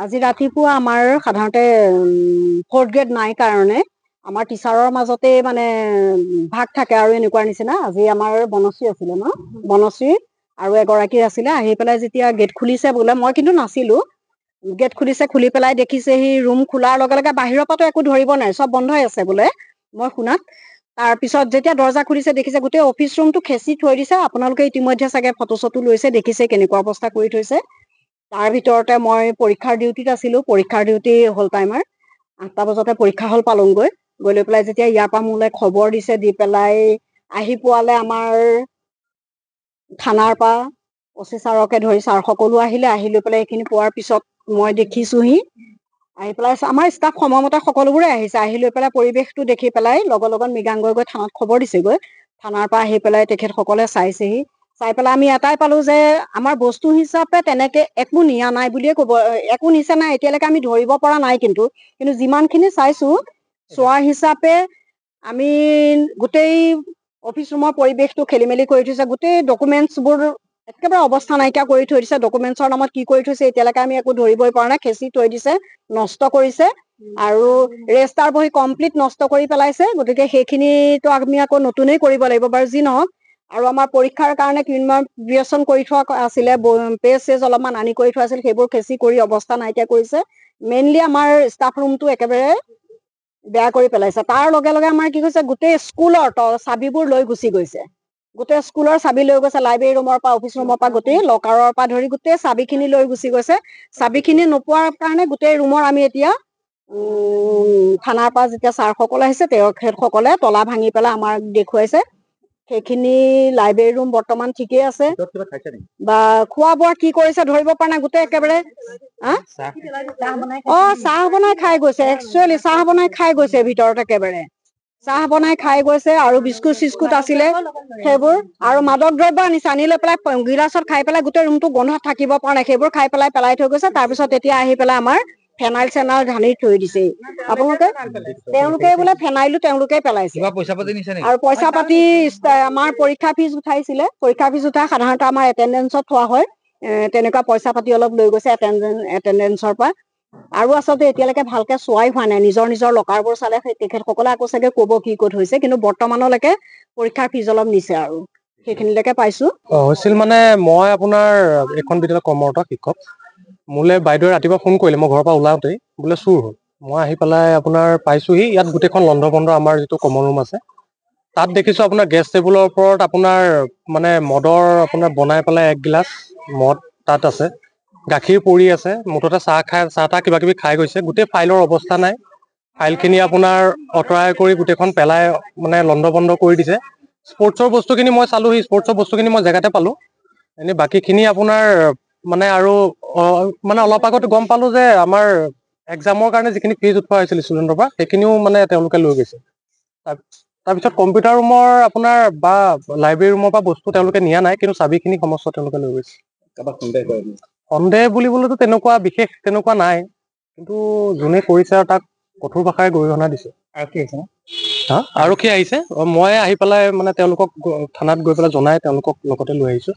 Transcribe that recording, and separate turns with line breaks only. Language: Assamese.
আজি ৰাতিপুৱা আমাৰ সাধাৰণতে 4th গ্ৰেড নাই কাৰণে আমাৰ টিচাৰৰ মাজতে মানে ভাগ থাকে আৰু এনেকুৱা নিচিনা। আজি আমাৰ বনশ্ৰী আছিলে ন, বনশ্ৰী আৰু এগৰাকীৰ আছিলে। আহি পেলাই যেতিয়া গেট খুলিছে বোলে, মই কিন্তু নাছিলো। গেট খুলিছে, খুলি পেলাই দেখিছে সি ৰুম খোলাৰ লগে লগে বাহিৰৰ পৰাতো একো ধৰিব নাই, চব বন্ধই আছে বোলে মই শুনাত। তাৰপিছত যেতিয়া দৰ্জা খুলিছে দেখিছে গোটেই অফিচ ৰুমটো খেচি থৈ দিছে। আপোনালোকে ইতিমধ্যে চাগে ফটো চটো লৈছে, দেখিছে কেনেকুৱা অৱস্থা কৰি থৈছে। তাৰ ভিতৰতে মই পৰীক্ষাৰ ডিউটিত আছিলো। পৰীক্ষাৰ ডিউটি হ'ল টাইমাৰ 8টা বজাতে পৰীক্ষা হল পালোংগৈ। গৈ লৈ পেলাই যেতিয়া ইয়াৰ পৰা মোলৈ খবৰ দিছে, দি পেলাই আহি পোৱালে আমাৰ থানাৰ পৰা অচি ছাৰকে ধৰি ছাৰ সকলো আহিলে। আহি লৈ পেলাই এইখিনি পোৱাৰ পিছত মই দেখিছোহি, আহি পেলাই আমাৰ ষ্টাফ সময়মতে সকলোবোৰে আহিছে। আহি লৈ পেলাই পৰিৱেশটো দেখি পেলাই লগত মৃগাংগই গৈ থানাত খবৰ দিছেগৈ। থানাৰ পৰা আহি পেলাই তেখেতসকলে চাইছেহি। চাই পেলাই আমি এটাই পালো যে আমাৰ বস্তু হিচাপে তেনেকে একো নিয়া নাই বুলিয়ে কব, একো নিচা নাই এতিয়ালৈকে আমি ধৰিব পৰা নাই। কিন্তু যিমানখিনি চাইছো চোৱাৰ হিচাপে আমি গোটেই অফিচ ৰুমৰ পৰিৱেশটো খেলি মেলি কৰি থৈছে। গোটেই ডকুমেন্টছবোৰ একেবাৰে অৱস্থা নাইকিয়া কৰি থৈ দিছে। ডকুমেন্টছৰ নামত কি কৰি থৈছে এতিয়ালৈকে আমি একো ধৰিবই পৰা নাই। খেচি থৈ দিছে, নষ্ট কৰিছে আৰু ৰেজিষ্টাৰ বহি কমপ্লিট নষ্ট কৰি পেলাইছে। গতিকে সেইখিনিতো আমি আকৌ নতুনেই কৰিব লাগিব বাৰু, যি নহওক। আৰু আমাৰ পৰীক্ষাৰ কাৰণে ক্ৰিমিনেশ্যন কৰি থোৱা আছিলে, পেজ চেজ অলপমান আনি কৰি থোৱা আছিল, সেইবোৰ খেচি কৰি অৱস্থা নাইকিয়া কৰিছে। মেইনলি আমাৰ ষ্টাফ ৰুমটো একেবাৰে বেয়া কৰি পেলাইছে। তাৰ লগে লগে আমাৰ কি কৈছে, গোটেই স্কুলৰ চাবিবোৰ লৈ গুচি গৈছে। গোটেই স্কুলৰ চাবি লৈ গৈছে, লাইব্ৰেৰী ৰুমৰ পৰা, অফিচ ৰুমৰ পৰা, গোটেই লকাৰৰ পৰা ধৰি গোটেই চাবিখিনি লৈ গুচি গৈছে। চাবিখিনি নোপোৱাৰ কাৰণে গোটেই ৰুমৰ আমি এতিয়া থানাৰ পৰা যেতিয়া ছাৰসকল আহিছে, তেখেতসকলে তলা ভাঙি পেলাই আমাক দেখুৱাইছে। সেইখিনি লাইব্ৰেৰী ৰুম বৰ্তমান ঠিকেই আছে। বা খোৱা বোৱা কি কৰিছে ধৰিব পৰা নাই। গোটেই একেবাৰে চাহ বনাই খাই গৈছে। একচুৱেলি চাহ বনাই খাই গৈছে ভিতৰত, একেবাৰে চাহ বনাই খাই গৈছে। আৰু বিস্কুট চিস্কুট আছিলে সেইবোৰ, আৰু মাদক দ্ৰব্য আনিছে। আনি লৈ পেলাই গিলাচত খাই পেলাই গোটেই ৰুমটো গোন্ধত থাকিব পৰা নাই। সেইবোৰ খাই পেলাই থৈ গৈছে। তাৰপিছত এতিয়া আহি পেলাই আমাৰ ফেনাইল চেনাইল ঢালি থৈ দিছে। তেওঁলোকে বোলে ফেনাইলো তেওঁলোকে পেলাইছে। আৰু পইচা পাতি আমাৰ পৰীক্ষা ফিজ উঠাইছিলে। পৰীক্ষা ফিজ উঠাই সাধাৰণতে আমাৰ এটেণ্ডেঞ্চত থোৱা হয়। তেনেকুৱা পইচা পাতি অলপ লৈ গৈছে এটেণ্ডেঞ্চৰ পৰা। আৰু আচলতে এতিয়ালৈকে ভালকে চোৱাই হোৱা নাই। নিজৰ লকাৰবোৰ চালে তেখেতসকলে আকৌ চাগে কব কি ক'ত হৈছে। কিন্তু বৰ্তমানলৈকে পৰীক্ষাৰ ফিজ অলপ নিছে আৰু সেইখিনিলৈকে পাইছো।
হৈছিল মানে মই আপোনাৰ এখন বিদ্যালয়ত কৰ্মৰত শিক্ষক। মোলে বাইদেৱে ৰাতিপুৱা ফোন কৰিলে, মই ঘৰৰ পৰা ওলাওতেই বোলে চুৰ হ'ল। মই আহি পেলাই আপোনাৰ পাইছোহি, ইয়াত গোটেইখন লণ্ড ভণ্ড আমাৰ যিটো কমন ৰুম আছে তাত দেখিছো আপোনাৰ গেছ টেবুলৰ ওপৰত আপোনাৰ মানে মদৰ আপোনাৰ বনাই পেলাই 1 গিলাচ মদ তাত আছে, গাখীৰ পৰি আছে। মুঠতে চাহ তাহ কিবা কিবি খাই গৈছে। গোটেই ফাইলৰ অৱস্থা নাই। ফাইলখিনি আপোনাৰ আঁতৰাই কৰি গোটেইখন পেলাই মানে লণ্ড ভণ্ড কৰি দিছে। স্পৰ্টছৰ বস্তুখিনি মই চালোহি, স্পৰ্টছৰ বস্তুখিনি মই জেগাতে পালো। এনেই বাকীখিনি আপোনাৰ মানে আৰু মানে অলপ আগত গম পালো যে আমাৰ এক্সামৰ কাৰণে যিখিনি ফিজ উঠোৱা হৈছিল ষ্টুডেণ্টৰ পৰা, সেইখিনিও মানে তেওঁলোকে লৈ গৈছে। তাৰপিছত কম্পিউটাৰ ৰুমৰ আপোনাৰ বা লাইব্ৰেৰী ৰুমৰ পৰা বস্তু তেওঁলোকে নিয়া নাই, কিন্তু চাবিখিনি সমস্ত তেওঁলোকে লৈ গৈছে। সন্দেহ বুলিবলৈতো তেনেকুৱা বিশেষ তেনেকুৱা নাই, কিন্তু যোনে কৰিছে আৰু তাক কঠোৰ ভাষাৰে গৰিহণা দিছে। আৰক্ষী আহিছে। মই আহি পেলাই মানে তেওঁলোকক থানাত গৈ পেলাই জনাই তেওঁলোকক লগতে লৈ আহিছো।